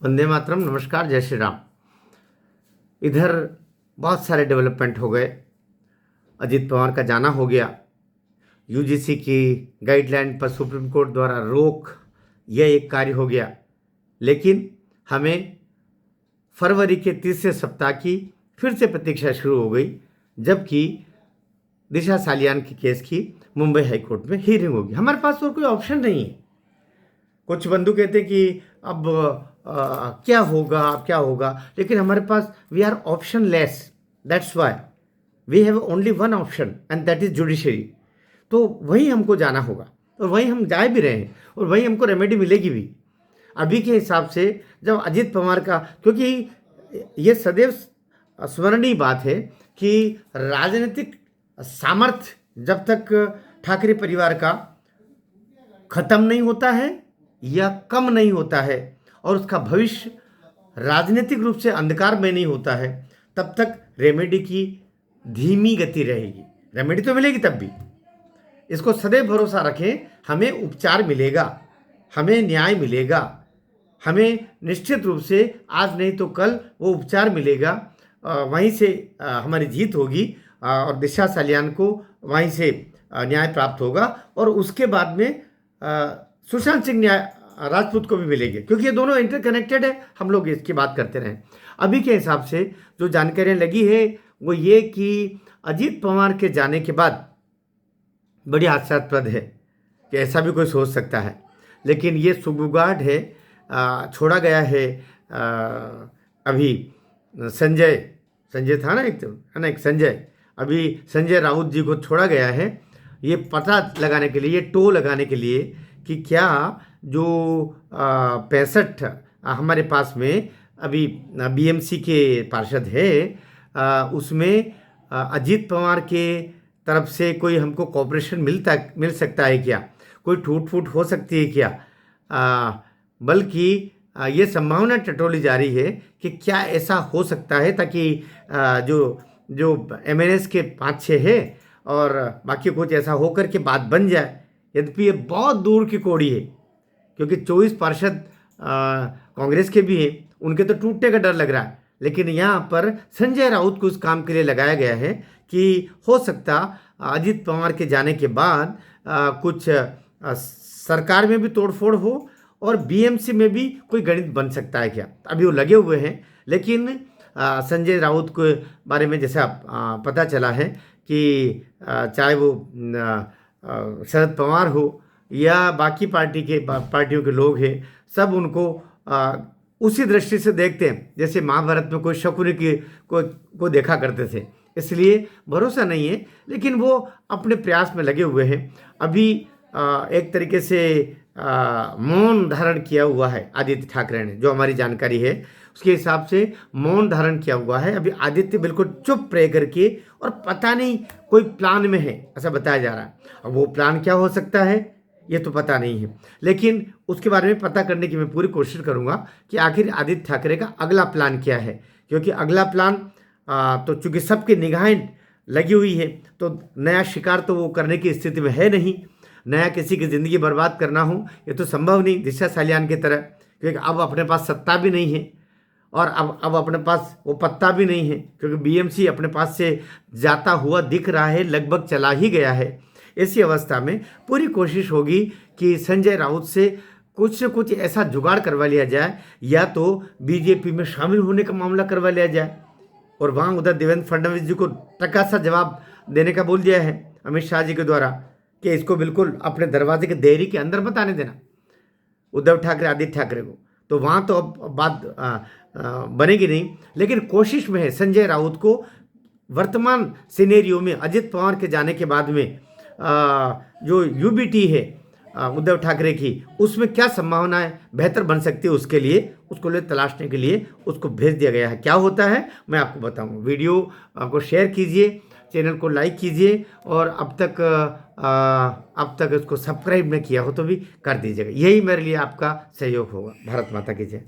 वंदे मातरम। नमस्कार, जय श्री राम। इधर बहुत सारे डेवलपमेंट हो गए। अजीत पवार का जाना हो गया, यूजीसी की गाइडलाइन पर सुप्रीम कोर्ट द्वारा रोक, यह एक कार्य हो गया। लेकिन हमें फरवरी के तीसरे सप्ताह की फिर से प्रतीक्षा शुरू हो गई, जबकि दिशा सालियान के केस की मुंबई हाईकोर्ट में हियरिंग होगी। हमारे पास और कोई ऑप्शन नहीं है। कुछ बंधु कहते हैं कि अब क्या होगा, अब क्या होगा, लेकिन हमारे पास we are optionless. That's why we have only one option and that is judiciary. तो वही हमको जाना होगा और वही हम जा भी रहे हैं और वही हमको रेमेडी मिलेगी भी। अभी के हिसाब से जब अजीत पवार का, क्योंकि ये सदैव स्मरणीय बात है कि राजनीतिक सामर्थ्य जब तक ठाकरे परिवार का खत्म नहीं होता है या कम नहीं होता है और उसका भविष्य राजनीतिक रूप से अंधकार में नहीं होता है, तब तक रेमेडी की धीमी गति रहेगी। रेमेडी तो मिलेगी तब भी। इसको सदैव भरोसा रखें, हमें उपचार मिलेगा, हमें न्याय मिलेगा, हमें निश्चित रूप से आज नहीं तो कल वो उपचार मिलेगा। वहीं से हमारी जीत होगी और दिशा सालियान को वहीं से न्याय प्राप्त होगा और उसके बाद में सुशांत सिंह न्याय राजपूत को भी मिलेंगे, क्योंकि ये दोनों इंटरकनेक्टेड है। हम लोग इसकी बात करते रहें। अभी के हिसाब से जो जानकारियाँ लगी है वो ये कि अजीत पवार के जाने के बाद बड़ी हास्यास्पद है कि ऐसा भी कोई सोच सकता है, लेकिन ये सुगबुगाहट है। छोड़ा गया है अभी संजय था ना, एक संजय, अभी संजय राउत जी को छोड़ा गया है ये पता लगाने के लिए, ये टो लगाने के लिए कि क्या जो 65 हमारे पास में अभी बीएमसी के पार्षद है, उसमें अजीत पवार के तरफ से कोई हमको कॉपरेशन मिल सकता है क्या, कोई टूट फूट हो सकती है क्या। बल्कि ये संभावना टटोली जा रही है कि क्या ऐसा हो सकता है ताकि जो एमएनएस के 5-6 है और बाकी कुछ ऐसा होकर के बात बन जाए। यद्यपि ये बहुत दूर की कौड़ी है, क्योंकि 24 पार्षद कांग्रेस के भी हैं, उनके तो टूटने का डर लग रहा है। लेकिन यहाँ पर संजय राउत को उस काम के लिए लगाया गया है कि हो सकता अजीत पवार के जाने के बाद कुछ सरकार में भी तोड़फोड़ हो और बीएमसी में भी कोई गणित बन सकता है क्या। अभी वो लगे हुए हैं, लेकिन संजय राउत के बारे में जैसा पता चला है कि चाहे वो शरद पवार हो या बाकी पार्टियों के लोग हैं, सब उनको उसी दृष्टि से देखते हैं जैसे महाभारत में कोई शकुनी को देखा करते थे। इसलिए भरोसा नहीं है, लेकिन वो अपने प्रयास में लगे हुए हैं। अभी एक तरीके से मौन धारण किया हुआ है आदित्य ठाकरे ने, जो हमारी जानकारी है उसके हिसाब से मौन धारण किया हुआ है। अभी आदित्य बिल्कुल चुप रह करके, और पता नहीं कोई प्लान में है ऐसा बताया जा रहा है। अब वो प्लान क्या हो सकता है ये तो पता नहीं है, लेकिन उसके बारे में पता करने की मैं पूरी कोशिश करूंगा कि आखिर आदित्य ठाकरे का अगला प्लान क्या है। क्योंकि अगला प्लान तो चूंकि सबकी निगाहें लगी हुई है, तो नया शिकार तो वो करने की स्थिति में है नहीं। नया किसी की ज़िंदगी बर्बाद करना हो ये तो संभव नहीं दिशा सालियान की तरह, क्योंकि अब अपने पास सत्ता भी नहीं है और अब अपने पास वो पत्ता भी नहीं है, क्योंकि बीएमसी अपने पास से जाता हुआ दिख रहा है, लगभग चला ही गया है। ऐसी अवस्था में पूरी कोशिश होगी कि संजय राउत से कुछ न कुछ ऐसा जुगाड़ करवा लिया जाए, या तो बीजेपी में शामिल होने का मामला करवा लिया जाए और वहाँ उधर देवेंद्र फडणवीस जी को टका सा जवाब देने का बोल दिया है अमित शाह जी के द्वारा कि इसको बिल्कुल अपने दरवाजे के देरी के अंदर मत आने देना, उद्धव ठाकरे आदित्य ठाकरे को। तो वहाँ तो अब बात बनेगी नहीं, लेकिन कोशिश में है संजय राउत को वर्तमान सिनेरियो में अजीत पवार के जाने के बाद में जो यूबीटी है उद्धव ठाकरे की, उसमें क्या संभावनाएं बेहतर बन सकती है, उसके लिए उसको ले तलाशने के लिए उसको भेज दिया गया है। क्या होता है मैं आपको बताऊंगा। वीडियो को शेयर कीजिए, चैनल को लाइक कीजिए और अब तक इसको सब्सक्राइब नहीं किया हो तो भी कर दीजिएगा। यही मेरे लिए आपका सहयोग होगा। भारत माता की जय।